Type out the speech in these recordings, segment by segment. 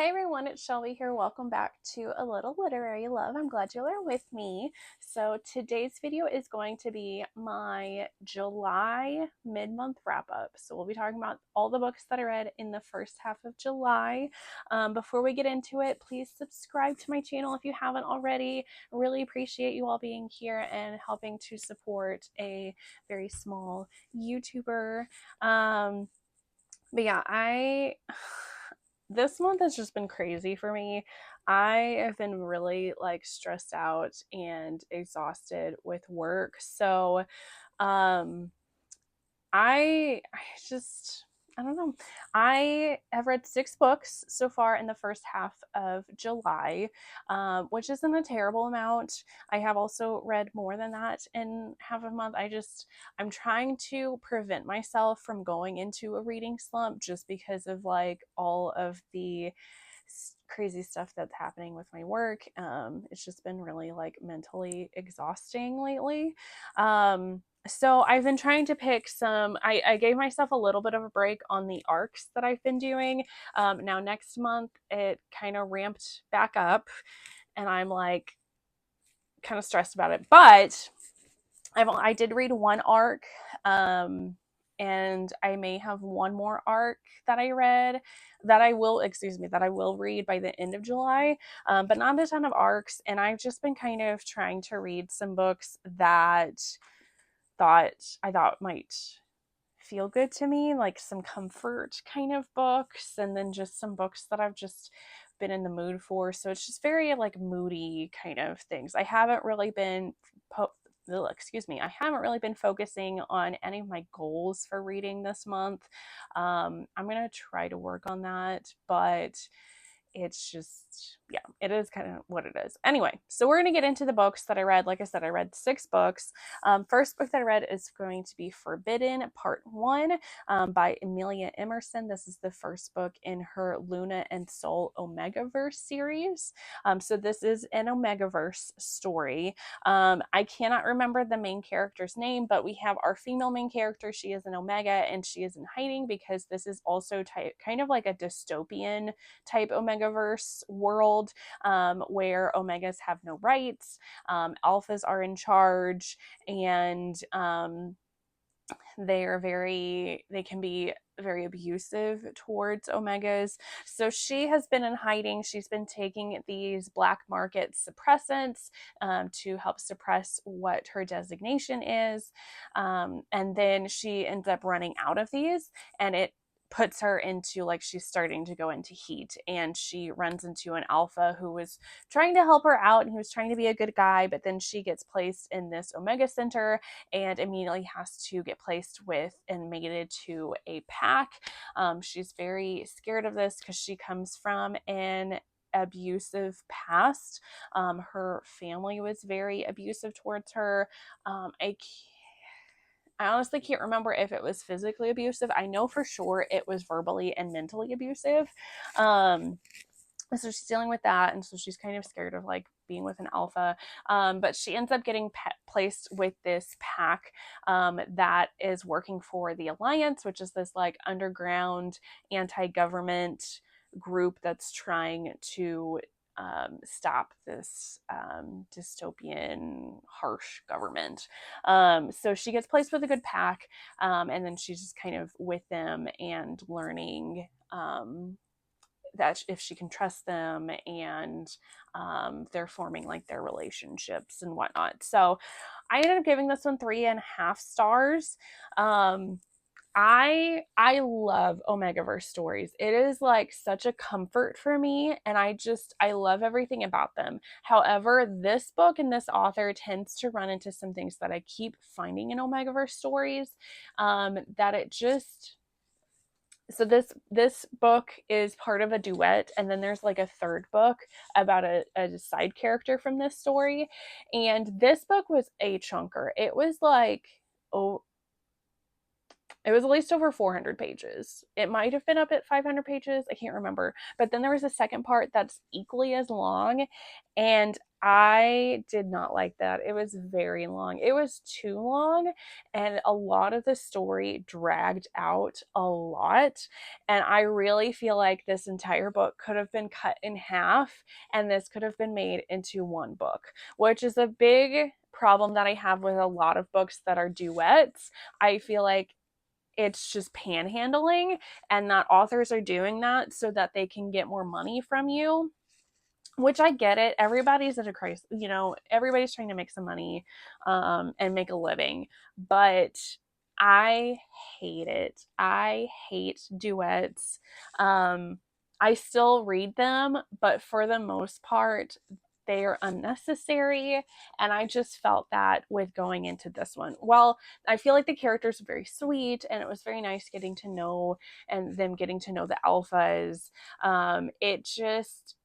Hey everyone, it's Shelby here. Welcome back to A Little Literary Love. I'm glad you are with me. So today's video is going to be my July mid-month wrap-up. So we'll be talking about all the books that I read in the first half of July. Before we get into it, please subscribe to my channel if you haven't already. I really appreciate you all being here and helping to support a very small YouTuber. But yeah, this month has just been crazy for me. I have been really like stressed out and exhausted with work. So, um I just I don't know. I have read 6 books so far in the first half of July, which isn't a terrible amount. I have also read more than that in half a month. I'm trying to prevent myself from going into a reading slump just because of like all of the crazy stuff that's happening with my work. It's just been really like mentally exhausting lately. So I've been trying to pick I gave myself a little bit of a break on the arcs that I've been doing. Now next month it kind of ramped back up and I'm like kind of stressed about it, but I did read one arc, and I may have one more arc that I read that I will read by the end of July, but not a ton of arcs. And I've just been kind of trying to read some books that I thought might feel good to me, like some comfort kind of books, and then just some books that I've just been in the mood for. So it's just very like moody kind of things. I haven't really been I haven't really been focusing on any of my goals for reading this month. I'm gonna try to work on that, but it's just, yeah, it is kind of what it is. Anyway, so we're going to get into the books that I read. Like I said, I read 6 books. First book that I read is going to be Forbidden Part 1, by Amelia Emerson. This is the first book in her Luna and Soul Omegaverse series. So this is an Omegaverse story. I cannot remember the main character's name, but we have our female main character. She is an Omega and she is in hiding because this is also kind of like a dystopian type Omegaverse world, where Omegas have no rights, Alphas are in charge, and they can be very abusive towards Omegas. So she has been in hiding. She's been taking these black market suppressants, to help suppress what her designation is. And then she ends up running out of these, and it puts her into like she's starting to go into heat, and she runs into an alpha who was trying to help her out, and he was trying to be a good guy, but then she gets placed in this Omega Center and immediately has to get placed with and mated to a pack. She's very scared of this because she comes from an abusive past. Her family was very abusive towards her. I honestly can't remember if it was physically abusive. I know for sure it was verbally and mentally abusive. So she's dealing with that, and so she's kind of scared of like being with an alpha. But she ends up getting placed with this pack, that is working for the Alliance, which is this like underground anti-government group that's trying to stop this dystopian harsh government. So she gets placed with a good pack, and then she's just kind of with them and learning, that if she can trust them, and they're forming like their relationships and whatnot. So I ended up giving this one 3.5 stars. I love Omegaverse stories. It is like such a comfort for me, and I love everything about them. However, this book and this author tends to run into some things that I keep finding in Omegaverse stories, that it just so this book is part of a duet, and then there's like a third book about a side character from this story. And this book was a chunker. It was like, oh, It was at least over 400 pages. It might have been up at 500 pages. I can't remember. But then there was a second part that's equally as long. And I did not like that. It was very long. It was too long. And a lot of the story dragged out a lot. And I really feel like this entire book could have been cut in half. And this could have been made into one book, which is a big problem that I have with a lot of books that are duets. I feel like it's just panhandling, and that authors are doing that so that they can get more money from you, which I get it. Everybody's at a crisis, everybody's trying to make some money and make a living, but I hate it. I hate duets. um I still read them, but for the most part they are unnecessary, and I just felt that with going into this one. Well, I feel like the characters are very sweet, and it was very nice getting to know and them getting to know the alphas.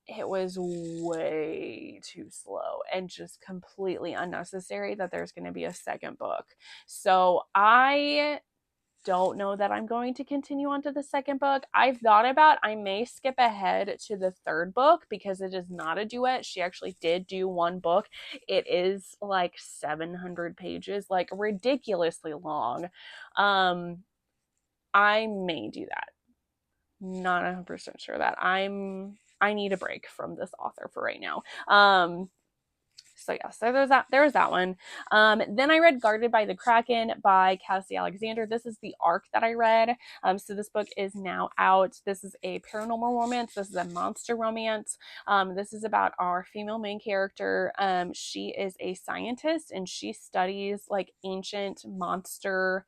It was way too slow and just completely unnecessary that there's going to be a second book. So I don't know that I'm going to continue on to the second book. I've thought about I may skip ahead to the third book because it is not a duet. She actually did do one book. It is like 700 pages, like ridiculously long. I may do that. Not 100% sure that I need a break from this author for right now. So yeah, so there's that one. Then I read Guarded by the Kraken by Cassie Alexander. This is the arc that I read. So this book is now out. This is a paranormal romance. This is a monster romance. This is about our female main character. She is a scientist, and she studies like ancient monster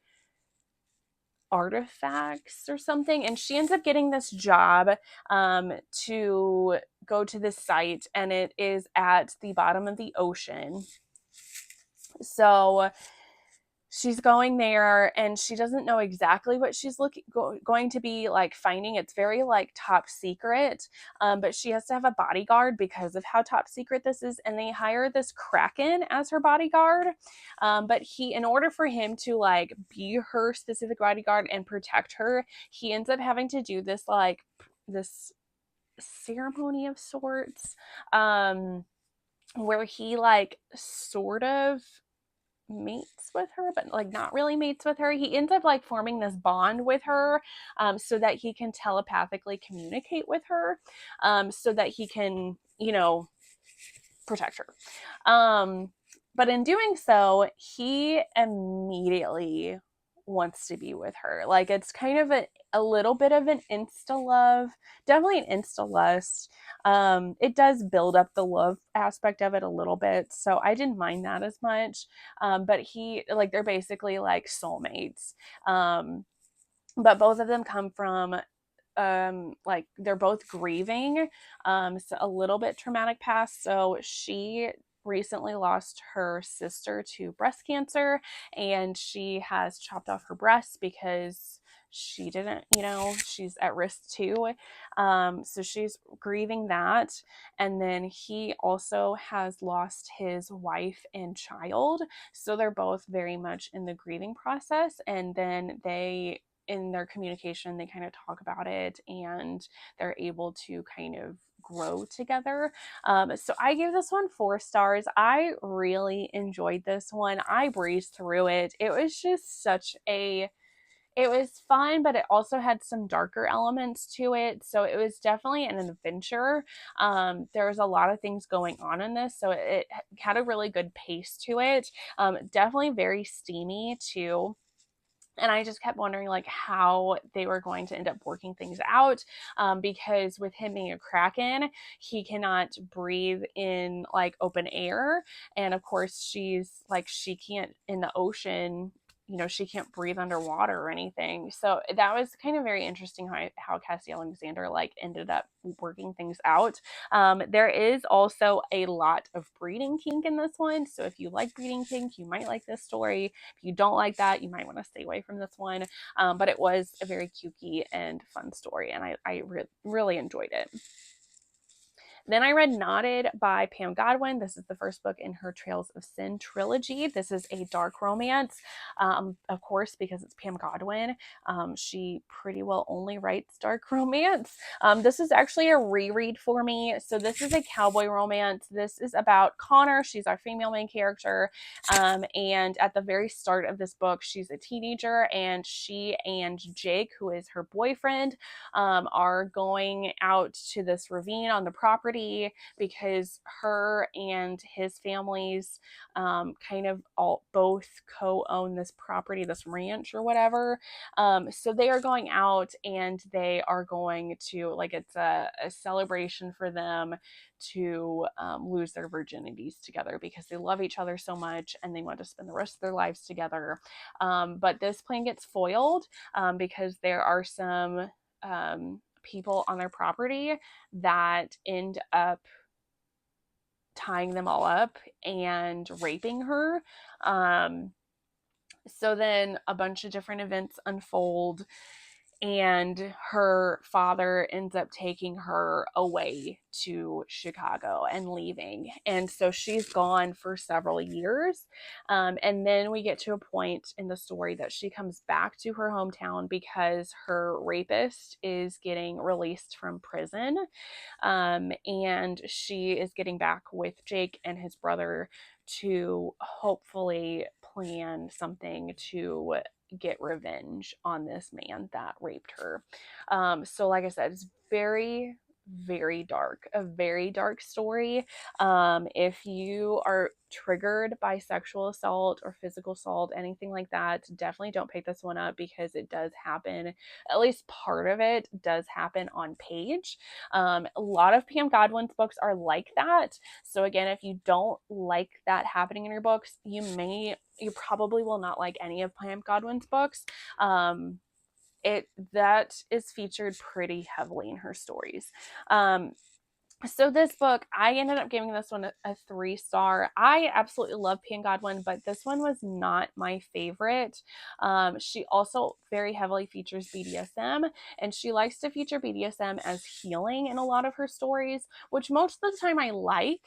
artifacts or something, and she ends up getting this job to go to this site, and it is at the bottom of the ocean. So she's going there, and she doesn't know exactly what she's going to be like finding. It's very like top secret, but she has to have a bodyguard because of how top secret this is, and they hire this kraken as her bodyguard. But in order for him to like be her specific bodyguard and protect her, he ends up having to do this ceremony of sorts, where he like sort of mates with her, but like not really mates with her. He ends up like forming this bond with her, so that he can telepathically communicate with her, so that he can, protect her. But in doing so, he immediately wants to be with her. Like it's kind of a little bit of an insta love, definitely an insta lust. It does build up the love aspect of it a little bit, so I didn't mind that as much. But they're basically like soulmates. But both of them come from like they're both grieving, so a little bit traumatic past. So she recently lost her sister to breast cancer, and she has chopped off her breasts because she didn't, she's at risk too. So she's grieving that. And then he also has lost his wife and child, so they're both very much in the grieving process. And then in their communication, they kind of talk about it, and they're able to kind of grow together. So I gave this one 4 stars. I really enjoyed this one. I breezed through it. It was just it was fun, but it also had some darker elements to it. So it was definitely an adventure. There was a lot of things going on in this, so it had a really good pace to it. Definitely very steamy too. And I just kept wondering like how they were going to end up working things out, because with him being a kraken, he cannot breathe in like open air, and of course she can't in the ocean. She can't breathe underwater or anything. So that was kind of very interesting how Cassie Alexander like ended up working things out. There is also a lot of breeding kink in this one, so if you like breeding kink, you might like this story. If you don't like that, you might want to stay away from this one. But it was a very cutesy and fun story, and I really enjoyed it. Then I read Knotted by Pam Godwin. This is the first book in her Trails of Sin trilogy. This is a dark romance, of course, because it's Pam Godwin. She pretty well only writes dark romance. This is actually a reread for me. So this is a cowboy romance. This is about Connor. She's our female main character. And at the very start of this book, she's a teenager, and she and Jake, who is her boyfriend, are going out to this ravine on the property because her and his families kind of both co-own this property, this ranch or whatever. So they are going out, and they are going to, like, it's a celebration for them to lose their virginities together because they love each other so much and they want to spend the rest of their lives together. But this plan gets foiled because there are some people on their property that end up tying them all up and raping her. So then a bunch of different events unfold, and her father ends up taking her away to Chicago and leaving. And so she's gone for several years. And then we get to a point in the story that she comes back to her hometown because her rapist is getting released from prison. And she is getting back with Jake and his brother to hopefully plan something to get revenge on this man that raped her. So like I said, it's very, very dark, a very dark story. If you are triggered by sexual assault or physical assault, anything like that, definitely don't pick this one up because it does happen. At least part of it does happen on page. A lot of Pam Godwin's books are like that. So again, if you don't like that happening in your books, you probably will not like any of Pam Godwin's books. That is featured pretty heavily in her stories. So this book, I ended up giving this one a 3-star. I absolutely love Pam Godwin, but this one was not my favorite. She also very heavily features BDSM, and she likes to feature BDSM as healing in a lot of her stories, which most of the time I like.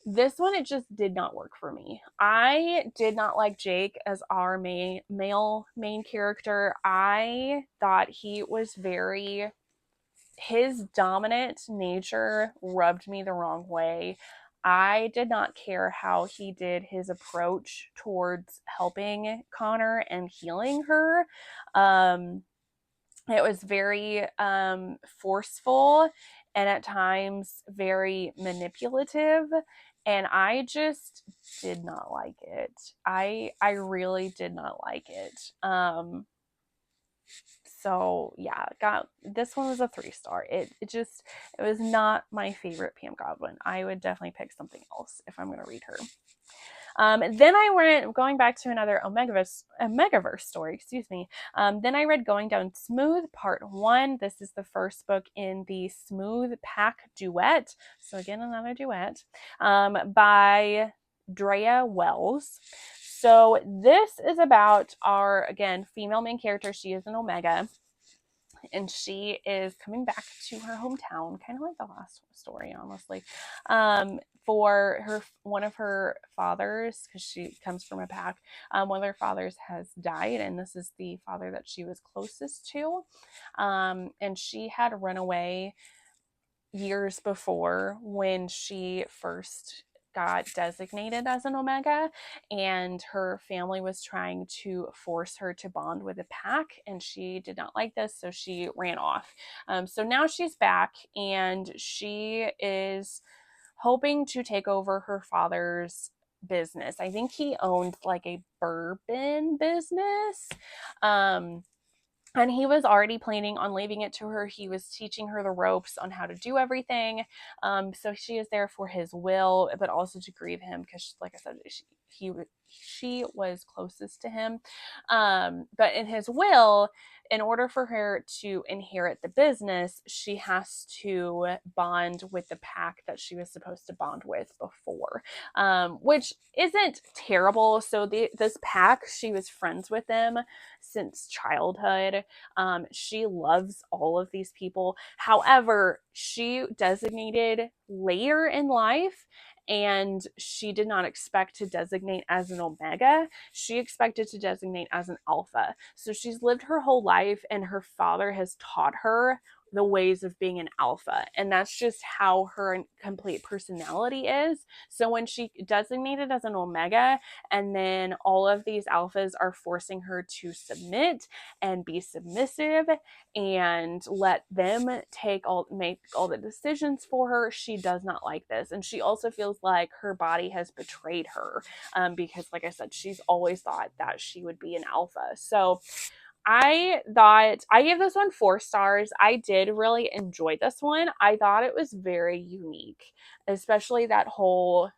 This one, it just did not work for me. I did not like Jake as our male main character. I thought he was his dominant nature rubbed me the wrong way. I did not care how he did his approach towards helping Connor and healing her. It was very forceful and at times very manipulative, and I just did not like it. I really did not like it. So yeah, this one was a 3-star. It was not my favorite Pam Godwin. I would definitely pick something else if I'm going to read her. Then I went going back to another Omegaverse story, excuse me. Then I read Going Down Smooth Part 1. This is the first book in the Smooth Pack duet. So again, another duet by Drea Wells. So this is about our, again, female main character. She is an Omega, and she is coming back to her hometown, kind of like the last story, honestly, for one of her fathers, because she comes from a pack. One of their fathers has died, and this is the father that she was closest to. And she had run away years before when she first got designated as an Omega, and her family was trying to force her to bond with a pack, and she did not like this, so she ran off. So now she's back, and she is hoping to take over her father's business. I think he owned like a bourbon business. And he was already planning on leaving it to her. He was teaching her the ropes on how to do everything. So she is there for his will, but also to grieve him because, like I said, she was closest to him. But in his will, in order for her to inherit the business, she has to bond with the pack that she was supposed to bond with before, which isn't terrible. So this pack, she was friends with them since childhood. She loves all of these people. However, she designated later in life, and she did not expect to designate as an omega. She expected to designate as an alpha. So she's lived her whole life, and her father has taught her the ways of being an alpha. And that's just how her complete personality is. So when she designated as an omega, and then all of these alphas are forcing her to submit and be submissive and let them make all the decisions for her, she does not like this. And she also feels like her body has betrayed her, because like I said, she's always thought that she would be an alpha. So I thought I gave this one 4 stars. I did really enjoy this one. I thought it was very unique, especially that whole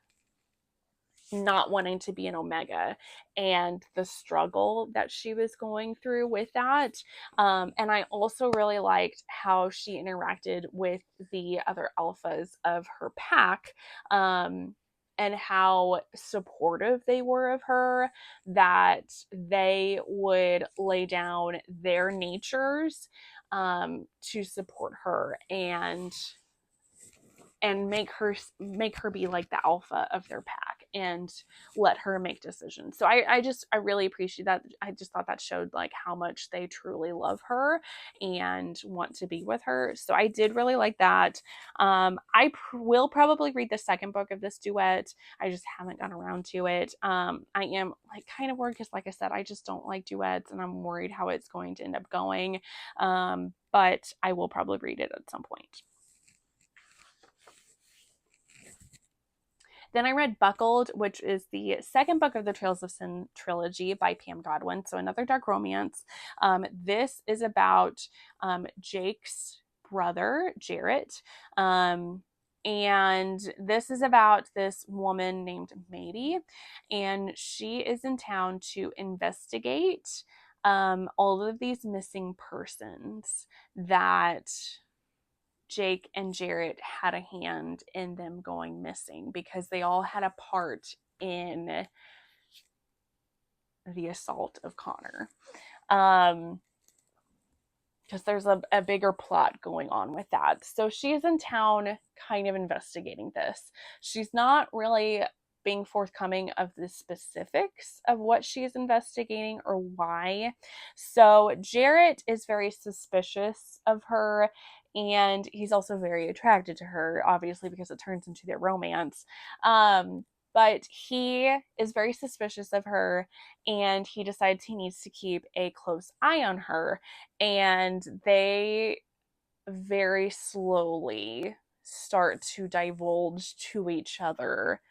not wanting to be an omega and the struggle that she was going through with that. And I also really liked how she interacted with the other alphas of her pack. And how supportive they were of her, that they would lay down their natures to support her and make her be like the alpha of their pack and let her make decisions. So I really appreciate that. I just thought that showed like how much they truly love her and want to be with her. So I did really like that. Will probably read the second book of this duet. I just haven't gotten around to it. I am like kind of worried because, like I said, I just don't like duets, and I'm worried how it's going to end up going. But I will probably read it at some point. Then I read Buckled, which is the second book of the Trails of Sin trilogy by Pam Godwin. So another dark romance. This is about Jake's brother, Jarrett. And this is about this woman named Mady, and she is in town to investigate all of these missing persons that Jake and Jarrett had a hand in them going missing, because they all had a part in the assault of Connor. Because there's a bigger plot going on with that. So she's in town kind of investigating this. She's not really being forthcoming of the specifics of what she's investigating or why. So Jarrett is very suspicious of her, and he's also very attracted to her, obviously, because it turns into their romance. But he is very suspicious of her, and he decides he needs to keep a close eye on her. And they very slowly start to divulge to each other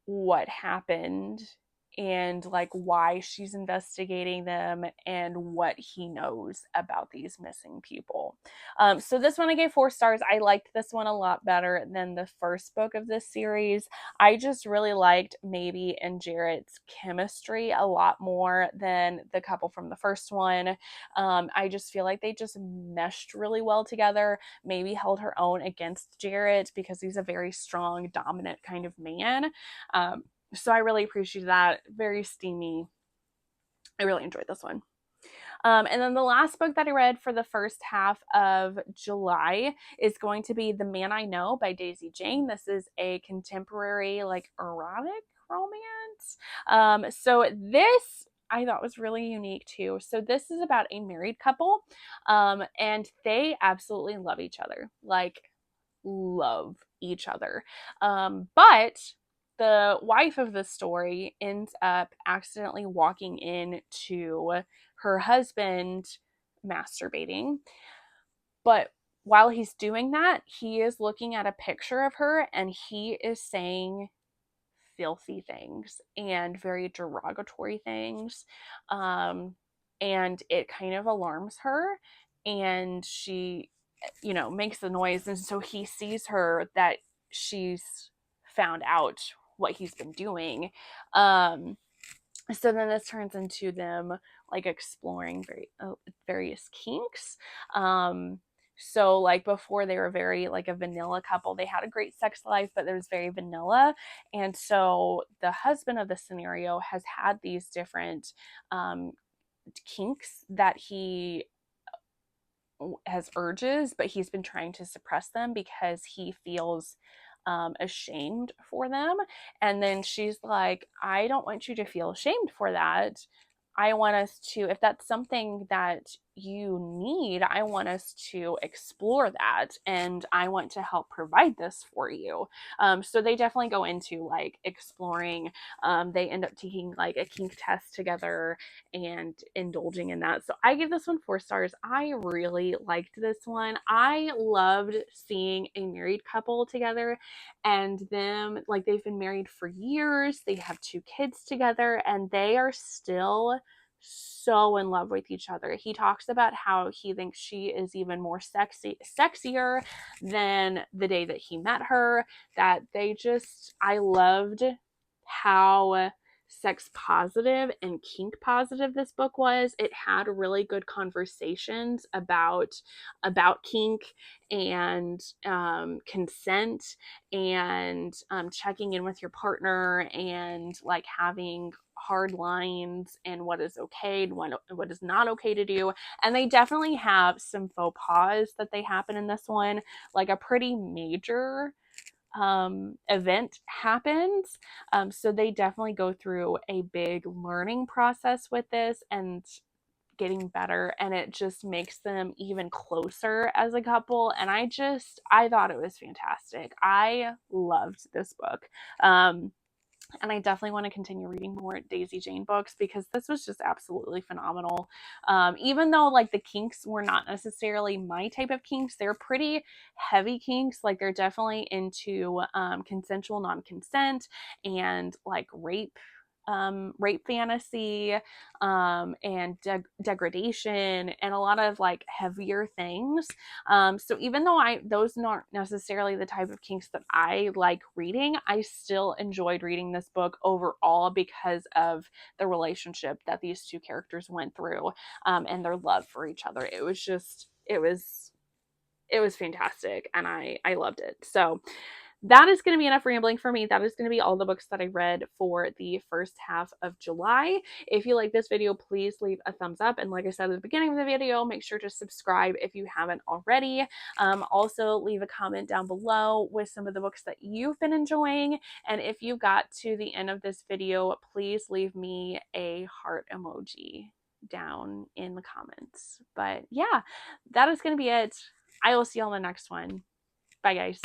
what happened and like why she's investigating them and what he knows about these missing people. So this one I gave 4 stars. I liked this one a lot better than the first book of this series. I just really liked Mady and Jarrett's chemistry a lot more than the couple from the first one. I just feel like they just meshed really well together. Mady held her own against Jarrett because he's a very strong, dominant kind of man. So I really appreciate that. Very steamy. I really enjoyed this one. And then the last book that I read for the first half of July is going to be The Man I Know by Daisy Jane. This is a contemporary, like, erotic romance. So this I thought was really unique too. So this is about a married couple, and they absolutely love each other. Like, love each other. But the wife of the story ends up accidentally walking into her husband masturbating. But while he's doing that, he is looking at a picture of her, and he is saying filthy things and very derogatory things. And it kind of alarms her, and she, makes the noise. And so he sees her that she's found out what he's been doing. So then this turns into them like exploring various kinks. So like before they were very like a vanilla couple. They had a great sex life, but it was very vanilla. And so the husband of the scenario has had these different um, kinks that he has urges, but he's been trying to suppress them because he feels ashamed for them. And then she's like, I don't want you to feel ashamed for that. I want us to, if that's something that you need, I want us to explore that, and I want to help provide this for you. So they definitely go into like exploring. They end up taking like a kink test together and indulging in that. So I give this one 4 stars. I really liked this one. I loved seeing a married couple together and them, like, they've been married for years. They have 2 kids together and they are still so in love with each other. He talks about how he thinks she is even more sexier than the day that he met her, that they just, I loved how sex positive and kink positive this book was. It had really good conversations about kink and consent and checking in with your partner and like having hard lines and what is okay and what is not okay to do. And they definitely have some faux pas that they happen in this one, like a pretty major event happens. So they definitely go through a big learning process with this and getting better, and it just makes them even closer as a couple. And I thought it was fantastic. I loved this book. And I definitely want to continue reading more Daisy Jane books because this was just absolutely phenomenal. Even though like the kinks were not necessarily my type of kinks, they're pretty heavy kinks. Like they're definitely into consensual non-consent and like rape fantasy, and degradation and a lot of like heavier things. So even though those aren't necessarily the type of kinks that I like reading, I still enjoyed reading this book overall because of the relationship that these 2 characters went through, and their love for each other. It was fantastic, and I loved it. So that is going to be enough rambling for me. That is going to be all the books that I read for the first half of July. If you like this video, please leave a thumbs up. And like I said at the beginning of the video, make sure to subscribe if you haven't already. Also, leave a comment down below with some of the books that you've been enjoying. And if you got to the end of this video, please leave me a heart emoji down in the comments. But yeah, that is going to be it. I will see you on the next one. Bye, guys.